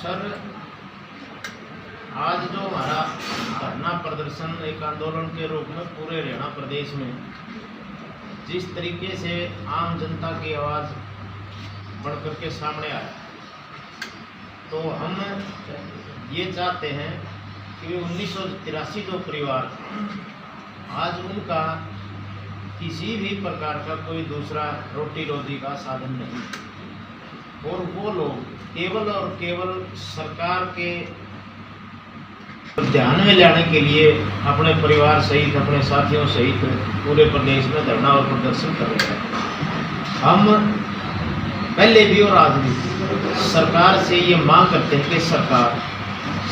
Sir, आज जो हमारा धरना प्रदर्शन एक आंदोलन के रूप में पूरे हरियाणा प्रदेश में जिस तरीके से आम जनता की आवाज़ बढ़ कर के सामने आया, तो हम ये चाहते हैं कि 1983 जो परिवार आज उनका किसी भी प्रकार का कोई दूसरा रोटी रोजी का साधन नहीं, और वो लोग केवल और केवल सरकार के ध्यान में लाने के लिए अपने परिवार सहित अपने साथियों सहित पूरे प्रदेश में धरना और प्रदर्शन कर रहे हैं। हम पहले भी और आज भी सरकार से ये मांग करते हैं कि सरकार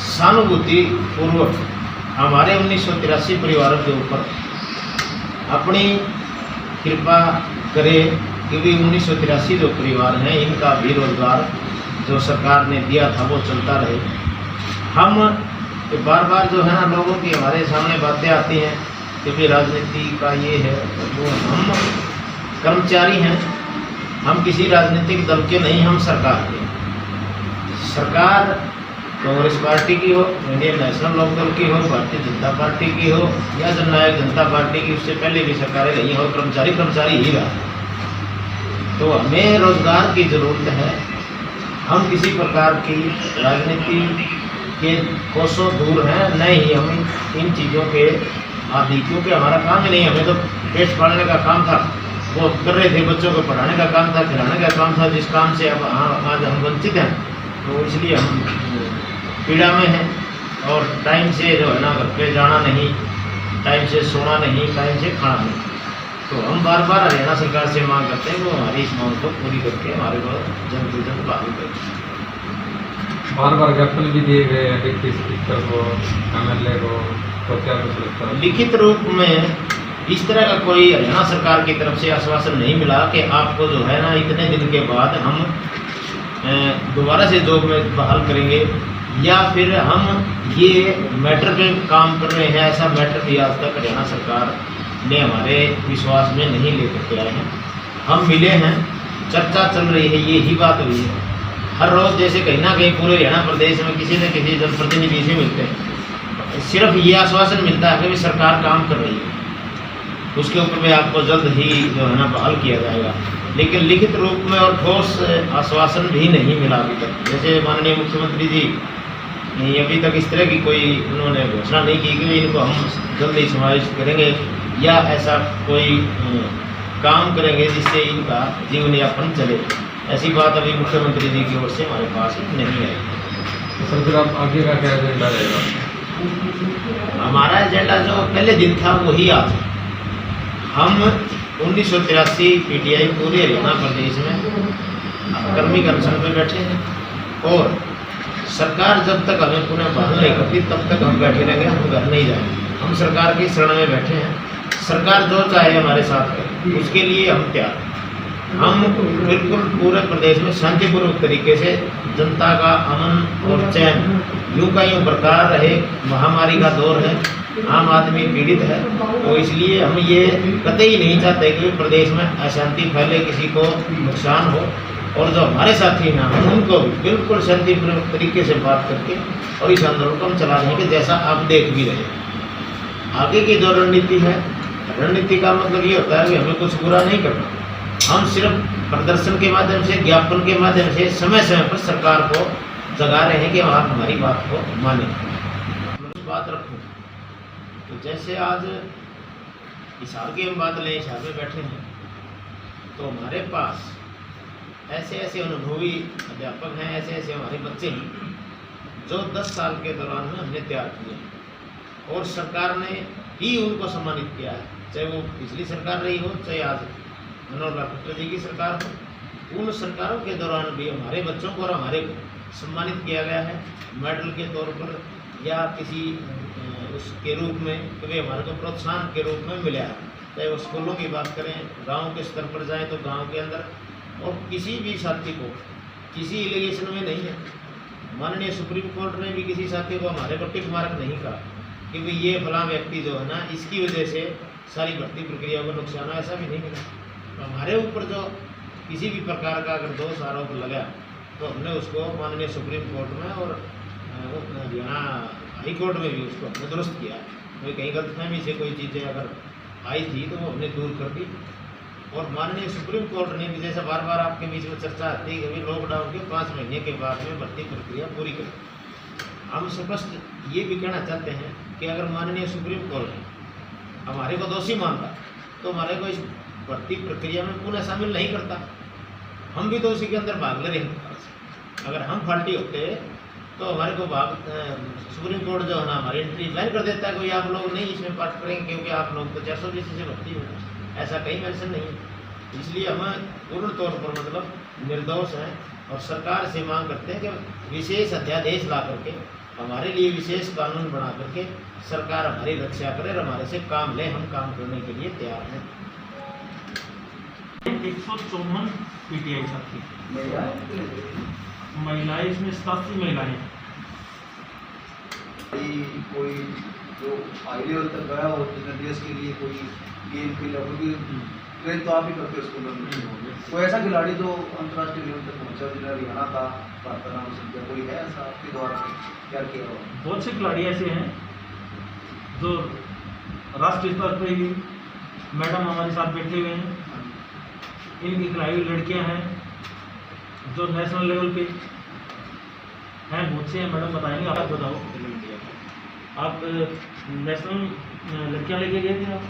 सहानुभूति पूर्वक हमारे 1983 परिवारों के ऊपर अपनी कृपा करे, क्योंकि 1983 जो परिवार हैं इनका भी रोजगार जो सरकार ने दिया था वो चलता रहे। हम बार बार जो है ना लोगों की हमारे सामने बातें आती हैं कि भाई राजनीति का ये है वो, हम कर्मचारी हैं, हम किसी राजनीतिक दल के नहीं, हम सरकार के। सरकार कांग्रेस पार्टी की हो, इंडियन नेशनल लोकदल की हो, भारतीय जनता पार्टी की हो या जननायक जनता पार्टी की, उससे पहले भी सरकारें रही हैं और कर्मचारी कर्मचारी ही रहा। तो हमें रोजगार की ज़रूरत है। हम किसी प्रकार की राजनीति के कोसों दूर हैं, नहीं हम इन चीज़ों के आदि, क्योंकि हमारा काम ही नहीं, हमें तो पेट पालने का काम था, वो कर रहे थे, बच्चों को पढ़ाने का काम था, खिलाने का काम था, जिस काम से अब आज हम वंचित हैं। तो इसलिए हम पीड़ा में हैं और टाइम से जो है ना घर पे जाना नहीं, टाइम से सोना नहीं, टाइम से खाना नहीं। तो हम बार बार हरियाणा सरकार से मांग करते हैं कि वो हमारी इस मांग को पूरी करके हमारे को जल्द से जल्द बहाल करें। बार बार ज्ञापन भी दिए गए हैं डिप्टी स्पीकर को, MLA को, तो क्या कुछ लगता है? लिखित रूप में इस तरह का कोई हरियाणा सरकार की तरफ से आश्वासन नहीं मिला कि आपको जो है ना इतने दिन के बाद हम दोबारा से जॉब में बहाल करेंगे, या फिर हम ये मैटर पे काम कर रहे हैं। ऐसा मैटर भी आज तक हरियाणा सरकार ने हमारे विश्वास में नहीं लेकर के आए हैं। हम मिले हैं, चर्चा चल रही है, ये ही बात हुई है। हर रोज़ जैसे कहीं ना कहीं पूरे हरियाणा प्रदेश में किसी न किसी जनप्रतिनिधि से मिलते हैं, सिर्फ ये आश्वासन मिलता है कि सरकार काम कर रही है, उसके ऊपर भी आपको जल्द ही जो है ना बहाल किया जाएगा। लेकिन लिखित रूप में और ठोस आश्वासन भी नहीं मिला अभी तक। जैसे माननीय मुख्यमंत्री जी अभी तक इस तरह की कोई उन्होंने घोषणा नहीं की कि इनको हम जल्द ही समावेश करेंगे या ऐसा कोई काम करेंगे जिससे इनका जीवन यापन चले। ऐसी बात अभी मुख्यमंत्री जी की ओर से हमारे पास नहीं आई। तो सर फिर आप आगे का क्या एजेंडा रहेगा? हमारा एजेंडा जो पहले दिन था वही आज है। हम 1983 PTI पूरे हरियाणा प्रदेश में कर्मी अनशन पे बैठे हैं, और सरकार जब तक हमें पुनः बहाल नहीं करती तब तक हम बैठे रहेंगे, हम घर नहीं जाएंगे। हम सरकार की शरण में बैठे हैं, सरकार जो चाहे हमारे साथ करे, उसके लिए हम तैयार हैं। हम बिल्कुल पूरे प्रदेश में शांतिपूर्वक तरीके से जनता का अमन और चैन यूँ का यूँ बरकरार रहे। महामारी का दौर है, आम आदमी पीड़ित है, तो इसलिए हम ये कतई नहीं चाहते कि प्रदेश में अशांति फैले, किसी को नुकसान हो। और जो हमारे साथी हैं हम उनको बिल्कुल शांतिपूर्वक तरीके से बात करके और इस आंदोलन को हम चला देंगे, जैसा आप देख भी रहे हैं। आगे की जो रणनीति है, रणनीति का मतलब ये होता है कि हमें कुछ बुरा नहीं करना, हम सिर्फ प्रदर्शन के माध्यम से, ज्ञापन के माध्यम से समय समय पर सरकार को जगा रहे हैं कि आप हमारी बात को माने, बात रखो। तो जैसे आज हिसार की हम बात लें, हिसार में बैठे हैं, तो हमारे पास ऐसे ऐसे अनुभवी अध्यापक हैं, ऐसे ऐसे हमारे बच्चे हैं जो 10 साल के दौरान में हमने तैयार किए हैं, और सरकार ने ही उनको सम्मानित किया है। चाहे वो पिछली सरकार रही हो, चाहे आज मनोहर लाल खट्टर जी की सरकार हो, उन सरकारों के दौरान भी हमारे बच्चों को और हमारे को सम्मानित किया गया है मेडल के तौर पर या किसी उसके रूप में, क्योंकि हमारे को प्रोत्साहन के रूप में मिला है। चाहे वो स्कूलों की बात करें, गाँव के स्तर पर जाएँ तो गाँव के अंदर, और किसी भी साथी को किसी एलिगेशन में नहीं है। माननीय सुप्रीम कोर्ट ने भी किसी साथी को हमारे को टिक मार्क नहीं कहा कि भाई ये फलां व्यक्ति जो है ना इसकी वजह से सारी भर्ती प्रक्रिया को नुकसान, ऐसा भी नहीं मिला। तो हमारे ऊपर जो किसी भी प्रकार का अगर दोष आरोप लगा तो हमने उसको माननीय सुप्रीम कोर्ट में और हरियाणा हाई कोर्ट में भी उसको हमने दुरुस्त किया। कोई कहीं गलतफहमी से कोई चीज़ें अगर आई थी तो वो हमने दूर कर दी। और माननीय सुप्रीम कोर्ट ने भी, जैसे बार बार आपके बीच में चर्चा आती है कि अभी लॉकडाउन के 5 महीने के बाद में भर्ती प्रक्रिया पूरी करें। हम स्पष्ट ये भी कहना चाहते हैं कि अगर माननीय सुप्रीम कोर्ट हमारे को दोषी मानता तो हमारे को इस भर्ती प्रक्रिया में पुनः शामिल नहीं करता। हम भी तो उसी के अंदर भाग ले रहे हैं। अगर हम फाल्टी होते तो हमारे को सुप्रीम कोर्ट जो है ना हमारी एंट्री बैन कर देता है, कोई आप लोग नहीं इसमें पार्ट करेंगे क्योंकि आप लोग तो 420 से भर्ती हो। ऐसा कहीं मेंशन नहीं है। इसलिए हम पूर्ण तौर पर मतलब निर्दोष हैं और सरकार से मांग करते हैं कि विशेष अध्यादेश ला करके हमारे लिए विशेष कानून बना करके सरकार हमारी रक्षा करे और हमारे से काम ले। हम काम करने के लिए तैयार हैं। 154 पीटीआई साथी महिलाएं, इसमें 87 महिलाएं। कोई जो हाई लेवल तक गया हो जिसने देश के लिए कोई गेम खेला, क्योंकि ट्रेन तो आप ही करते हो स्कूलों में, कोई ऐसा खिलाड़ी जो अंतर्राष्ट्रीय लेवल तक पहुंचा जिन्हें हरियाणा का भारत का नाम समझा, कोई है ऐसा आपके द्वारा क्या किया हो? बहुत से खिलाड़ी ऐसे हैं जो राष्ट्रीय स्तर पर ही, मैडम हमारे साथ बैठे हुए हैं, इनकी खिलाई हुई लड़कियां हैं जो नेशनल लेवल पे हैं। बहुत से हैं, मैडम बताएंगे। आप बताओ, आप नेशनल लड़कियां लेके गए थे आप?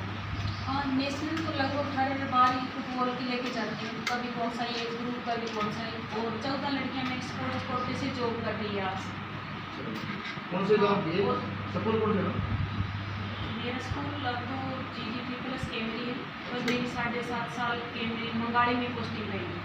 हाँ, नेशनल तो लगभग हर बार ही फुटबॉल की लेके जाती हैं। कभी कौन सा एज ग्रुप, कभी कौन सा, और 14 लड़कियां में स्पोर्ट्स कोटे से जॉब कर रही है आज। कौन से गाँव ये सपोर्ट कौन से? मेरा स्कूल अब तो GGP प्लस कैमरी है। बस मेरी 7.5 साल कैमरी मंगाड़ी में पोस्टिंग रही है।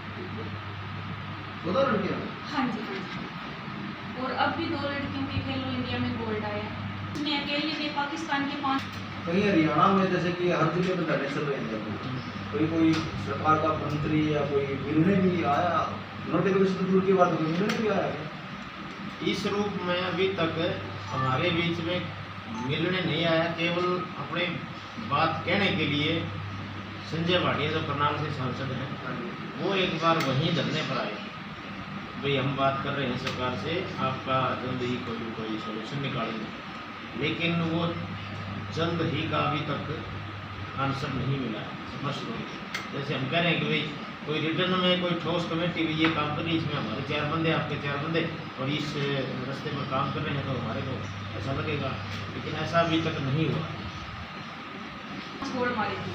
14 लड़कियाँ? हाँ जी, हाँ जी। और अब भी 2 लड़कियों के खेलो इंडिया में गोल्ड आया। मैं अकेले ने पाकिस्तान के 5 कहीं हरियाणा में जैसे कि हर जिले में लड़ाई चल रही है, कोई सरकार का मंत्री या कोई मिलने भी आया, नोटिफिकेशन तो दूर की बात होगी, मिलने भी आया क्या? इस रूप में अभी तक हमारे बीच में मिलने नहीं आया। केवल अपने बात कहने के लिए संजय भाटिया जो करनाल से सांसद हैं वो एक बार वहीं धरने पर आए, भाई हम बात कर रहे हैं सरकार से, आपका जल्द ही कोई सोल्यूशन निकालेंगे। लेकिन वो जल्द ही का अभी तक आंसर नहीं मिला है स्पष्ट रूप से। जैसे हम कह रहे हैं कि भाई कोई रिटर्न में कोई ठोस कमेटी भी ये काम करी, इसमें हमारे 4 बंदे, आपके 4 बंदे और इस रास्ते में काम कर रहे हैं, तो हमारे को ऐसा लगेगा। लेकिन ऐसा अभी तक नहीं हुआ। गोल्ड मारी थी।